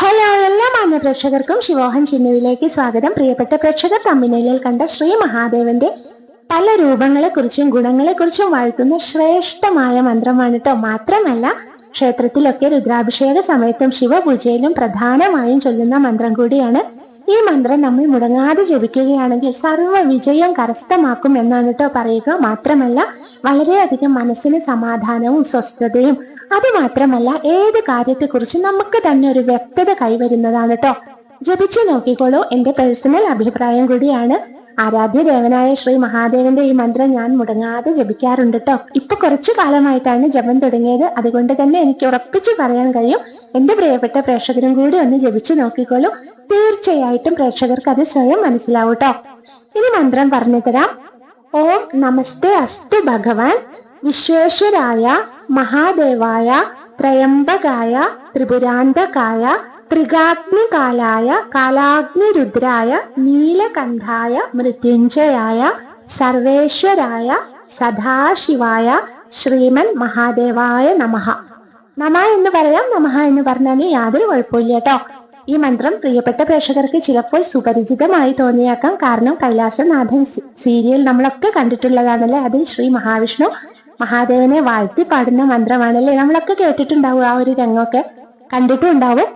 Hello, എല്ലാ മാന്യ പ്രേക്ഷകർക്കും ശിവോഹൻ ചിന്നുവിലേക്ക് സ്വാഗതം. പ്രിയപ്പെട്ട പ്രേക്ഷകർ, തമ്മിലിൽ കണ്ട ശ്രീ മഹാദേവന്റെ പല രൂപങ്ങളെക്കുറിച്ചും ഗുണങ്ങളെക്കുറിച്ചും വാഴ്ത്തുന്ന ശ്രേഷ്ഠമായ മന്ത്രമാണ് കേട്ടോ. മാത്രമല്ല, ക്ഷേത്രത്തിലൊക്കെ രുദ്രാഭിഷേക സമയത്തും ശിവപൂജയിലും പ്രധാനമായും ചൊല്ലുന്ന മന്ത്രം കൂടിയാണ്. ഈ മന്ത്രം നമ്മൾ മുടങ്ങാതെ ജപിക്കുകയാണെങ്കിൽ സർവ്വ വിജയം കരസ്ഥമാക്കും എന്നാണ് കേട്ടോ പറയുക. മാത്രമല്ല, വളരെയധികം മനസ്സിന് സമാധാനവും സ്വസ്ഥതയും, അത് മാത്രമല്ല ഏത് കാര്യത്തെക്കുറിച്ച് നമുക്ക് തന്നെ ഒരു വ്യക്തത കൈവരുന്നതാണ് കേട്ടോ. ജപിച്ചു നോക്കിക്കോളൂ. എന്റെ പേഴ്സണൽ അഭിപ്രായം കൂടിയാണ്. ആരാധ്യ ദേവനായ ശ്രീ മഹാദേവന്റെ ഈ മന്ത്രം ഞാൻ മുടങ്ങാതെ ജപിക്കാറുണ്ട് കേട്ടോ. ഇപ്പൊ കുറച്ചു കാലമായിട്ടാണ് ജപം തുടങ്ങിയത്. അതുകൊണ്ട് തന്നെ എനിക്ക് ഉറപ്പിച്ചു പറയാൻ കഴിയും, എന്റെ പ്രിയപ്പെട്ട പ്രേക്ഷകരും കൂടി ഒന്ന് ജപിച്ചു നോക്കിക്കോളൂ. തീർച്ചയായിട്ടും പ്രേക്ഷകർക്ക് അത് സ്വയം മനസ്സിലാവും കേട്ടോ. ഇനി മന്ത്രം പറഞ്ഞു തരാം. ഓം നമസ്തേ അസ്തു ഭഗവാൻ വിശ്വേശ്വരായ മഹാദേവായ ത്രയംബകായ ത്രിപുരാന്തകായ ത്രികാഗ്നികാലായ കാലാഗ്നിരുദ്രായ നീലകണ്ഠായ മൃത്യുഞ്ജയായ സർവേശ്വരായ സദാശിവായ ശ്രീമൻ മഹാദേവായ നമഃ. നമ എന്ന് പറയാം, നമഃ എന്ന് പറഞ്ഞാൽ യാതൊരു കുഴപ്പമില്ല കേട്ടോ. ഈ മന്ത്രം പ്രിയപ്പെട്ട പ്രേക്ഷകർക്ക് ചിലപ്പോൾ സുപരിചിതമായി തോന്നിയേക്കാം. കാരണം കൈലാസനാഥൻ സീരിയൽ നമ്മളൊക്കെ കണ്ടിട്ടുള്ളതാണല്ലേ. അതിൽ ശ്രീ മഹാവിഷ്ണു മഹാദേവനെ വാഴ്ത്തി പാടുന്ന മന്ത്രമാണല്ലേ. നമ്മളൊക്കെ കേട്ടിട്ടുണ്ടാവും, ആ ഒരു രംഗമൊക്കെ കണ്ടിട്ടും ഉണ്ടാവും.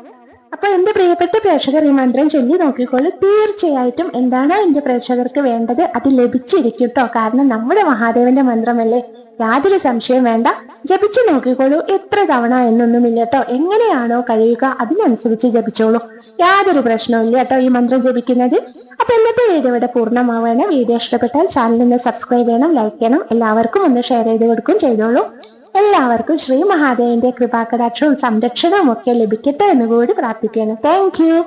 അപ്പൊ എന്റെ പ്രിയപ്പെട്ട പ്രേക്ഷകർ ഈ മന്ത്രം ചൊല്ലി നോക്കിക്കോളൂ. തീർച്ചയായിട്ടും എന്താണ് എന്റെ പ്രേക്ഷകർക്ക് വേണ്ടത് അത് ലഭിച്ചിരിക്കും കേട്ടോ. കാരണം നമ്മുടെ മഹാദേവന്റെ മന്ത്രമല്ലേ, യാതൊരു സംശയം വേണ്ട. ജപിച്ചു നോക്കിക്കോളൂ. എത്ര തവണ എന്നൊന്നുമില്ല കേട്ടോ. എങ്ങനെയാണോ കഴിയുക അതിനനുസരിച്ച് ജപിച്ചോളൂ. യാതൊരു പ്രശ്നവും ഇല്ല കേട്ടോ ഈ മന്ത്രം ജപിക്കുന്നത്. അപ്പൊ ഇന്നത്തെ വീഡിയോ ഇവിടെ പൂർണ്ണമാവാണ്. വീഡിയോ ഇഷ്ടപ്പെട്ടാൽ ചാനലിന് സബ്സ്ക്രൈബ് ചെയ്യണം, ലൈക്ക് ചെയ്യണം. എല്ലാവർക്കും ഒന്ന് ഷെയർ ചെയ്ത് കൊടുക്കും ചെയ്തോളൂ. എല്ലാവർക്കും ശ്രീ മഹാദേവന്റെ കൃപാകടാക്ഷവും സംരക്ഷണവും ഒക്കെ ലഭിക്കട്ടെ എന്ന് കൂടി പ്രാർത്ഥിക്കുന്നു. Thank you.